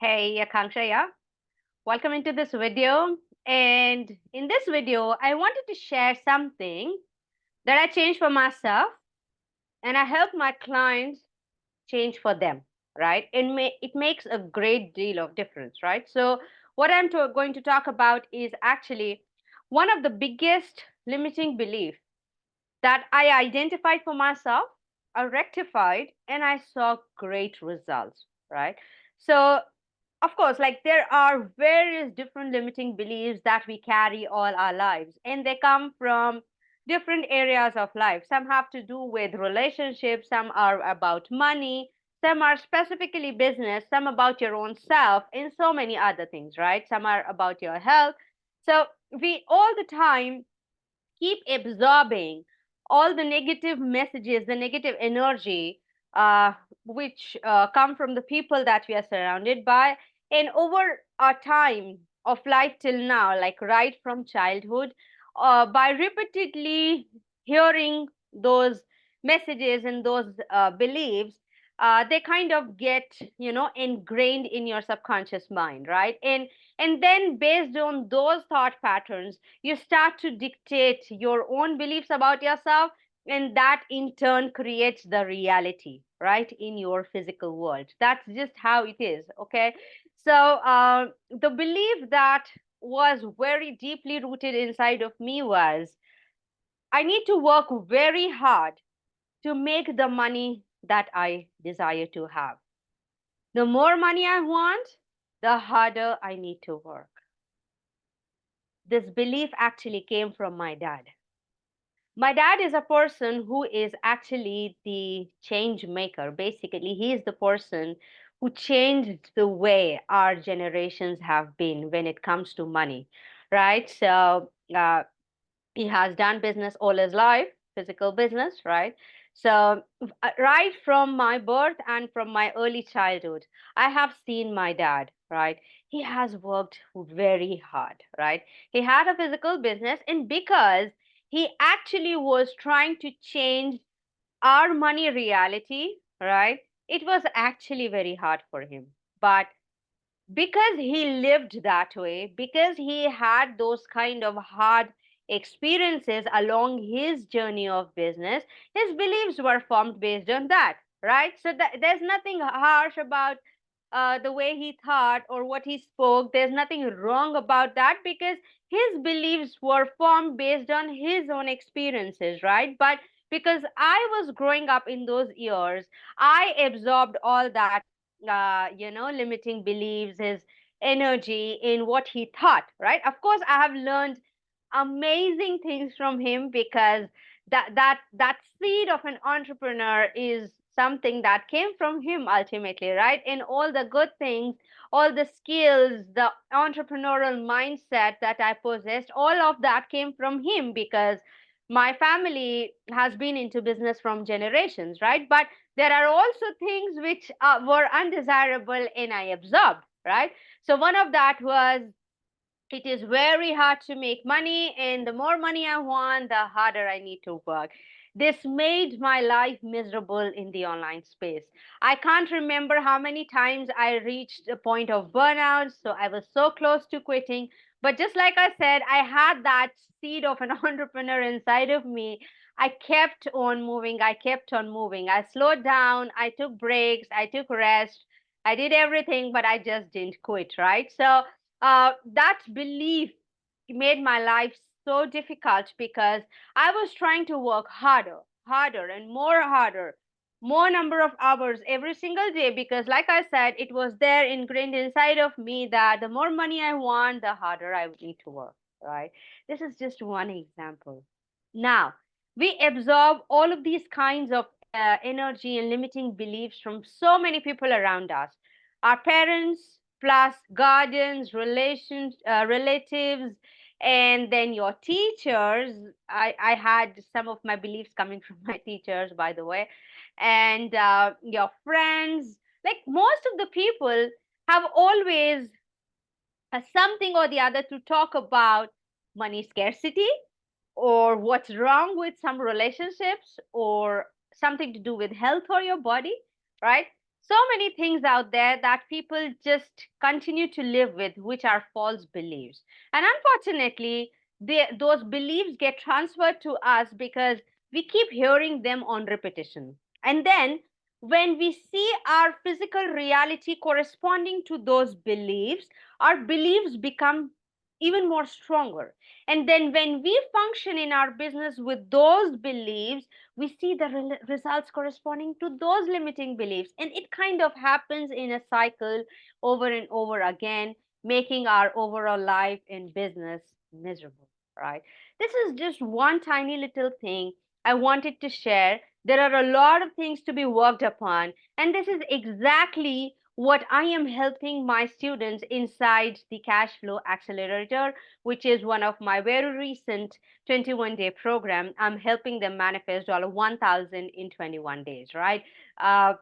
Hey, Akanksha, yeah. Welcome into this video. And in this video, I wanted to share something that I changed for myself and I help my clients change for them, right? It makes a great deal of difference, right? So, what going to talk about is actually one of the biggest limiting beliefs that I identified for myself, I rectified, and I saw great results, right? So, of course, like there are various different limiting beliefs that we carry all our lives, and they come from different areas of life. Some have to do with relationships, some are about money, some are specifically business, some about your own self, and so many other things, right? Some are about your health. So, we all the time keep absorbing all the negative messages, the negative energy, which come from the people that we are surrounded by. And over our time of life till now, like right from childhood, by repeatedly hearing those messages and those beliefs, they kind of get, ingrained in your subconscious mind, right? And then based on those thought patterns, you start to dictate your own beliefs about yourself, and that in turn creates the reality, right, in your physical world. That's just how it is. Okay. So the belief that was very deeply rooted inside of me was, I need to work very hard to make the money that I desire to have. The more money I want, the harder I need to work. This belief actually came from my dad. My dad is a person who is actually the change maker. Basically, he is the person who changed the way our generations have been when it comes to money, right? So, he has done business all his life, physical business, right? So, right from my birth and from my early childhood, I have seen my dad, right? He has worked very hard, right? He had a physical business, and because he actually was trying to change our money reality, right? It was actually very hard for him. But because he lived that way, because he had those kind of hard experiences along his journey of business, his beliefs were formed based on that, right? So there's nothing harsh about the way he thought or what he spoke. There's nothing wrong about that because his beliefs were formed based on his own experiences, right? But because I was growing up in those years, I absorbed all that, limiting beliefs, his energy in what he thought, right? Of course, I have learned amazing things from him because that seed of an entrepreneur is something that came from him ultimately, right? And all the good things, all the skills, the entrepreneurial mindset that I possessed, all of that came from him because my family has been into business from generations, right? But there are also things which were undesirable and I absorbed, right? So one of that was, it is very hard to make money, and the more money I want, the harder I need to work. This made my life miserable in the online space. I can't remember how many times I reached a point of burnout, so I was so close to quitting. But just like I said, I had that seed of an entrepreneur inside of me. I kept on moving, I kept on moving. I slowed down, I took breaks, I took rest, I did everything, but I just didn't quit, right? So that belief made my life so difficult because I was trying to work harder, harder, and more harder, more number of hours every single day because, like I said, it was there ingrained inside of me that the more money I want, the harder I would need to work, right? This is just one example. Now, we absorb all of these kinds of energy and limiting beliefs from so many people around us, our parents, plus guardians, relatives, and then your teachers. I had some of my beliefs coming from my teachers, by the way, and your friends. Like most of the people have always something or the other to talk about money scarcity or what's wrong with some relationships or something to do with health or your body, right? so many things out there that people just continue to live with, which are false beliefs. And unfortunately, those beliefs get transferred to us because we keep hearing them on repetition. And then when we see our physical reality corresponding to those beliefs, our beliefs become even more stronger. And then when we function in our business with those beliefs, we see the results corresponding to those limiting beliefs. And it kind of happens in a cycle over and over again, making our overall life in business miserable, right? This is just one tiny little thing I wanted to share. There are a lot of things to be worked upon, and this is exactly what I am helping my students inside the Cash Flow Accelerator, which is one of my very recent 21-day program. I'm helping them manifest $1,000 in 21 days, right? Uh,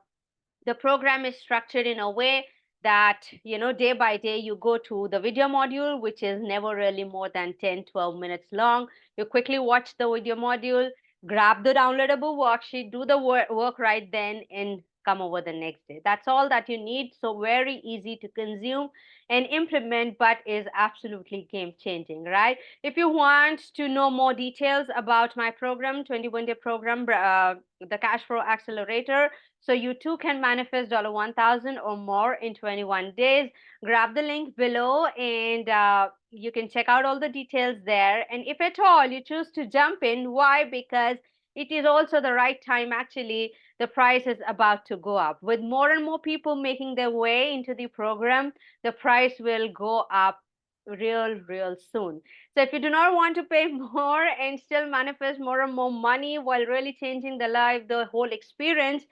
the program is structured in a way that, day by day you go to the video module, which is never really more than 10-12 minutes long. You quickly watch the video module, grab the downloadable worksheet, do the work right then, and come over the next day. That's all that you need. So very easy to consume and implement, but is absolutely game changing, right? If you want to know more details about my program, 21-day program, the Cash Flow Accelerator, so you too can manifest $1,000 or more in 21 days. Grab the link below, and you can check out all the details there. And if at all you choose to jump in, why? Because it is also the right time. Actually, the price is about to go up. With more and more people making their way into the program, the price will go up real soon. So if you do not want to pay more and still manifest more and more money while really changing the life, the whole experience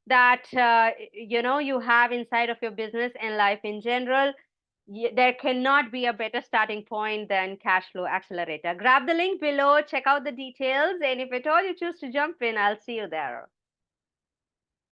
that you have inside of your business and life in general, there cannot be a better starting point than Cash Flow Accelerator. Grab the link below, check out the details, and if at all you choose to jump in, I'll see you there.